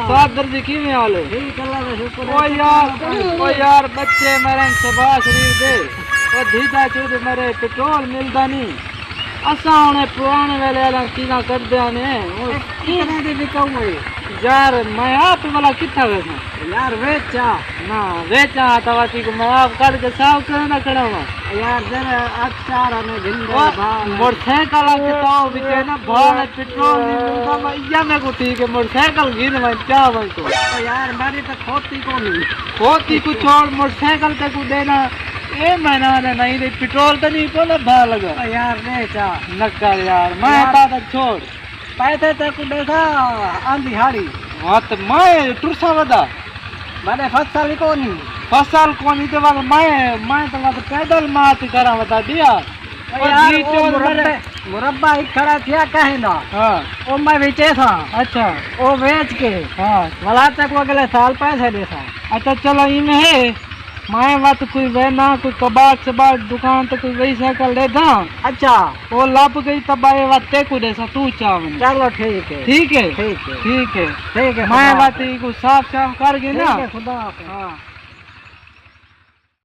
सादर जी की हाल है? ओ यार बच्चे मेरे शबाश शरीर दे ओ धीता चूद मेरे पेट्रोल मिलदा नहीं असा हुने पुराने वेले वाला कीना कर दिया ने कितने दी बिकाऊ है यार मैं आप वाला किथा वेचा यार वेचा ना वेचा तवाती को मैं आप कर के साफ करना करावा यार जरा अचार में भिंडा भाव मोटरसाइकिल के तो बिचे ना भाव पेट्रोल नहीं मिलता मैं या मैं को ठीक है मोटरसाइकिल गिन मैं क्या मैं को यार मेरी तो खोती को नहीं खोती को छोड़ मोटरसाइकिल तक को देना ए महीना ने नहीं रे पेट्रोल तो नहीं को ना भाव लगा यार वेचा नकर यार मैं था छोड़ पैसे तक देखा आंधी हाड़ी हाँ तो मैं टुरसा वदा मैंने फसल कोनी तो वाला मैं तो वाला पैदल मात करा बता दिया मुरब्बा ही खड़ा थिया कहे ना हाँ वो मैं बेचे था अच्छा वो बेच के हाँ वाला तक वो अगले साल पैसे दे था अच्छा चलो इनमें है मैं बात कोई वैना कोई कबाड़ शबाड़ दुकान तो कोई वही साइकिल दे दा अच्छा वो लब गई तबाए वाते को दे सा तू चाव चलो ठीक है ठीक है ठीक है ठीक है ठीक है मैं बात को साफ साफ कर गई ना खुदा हाँ।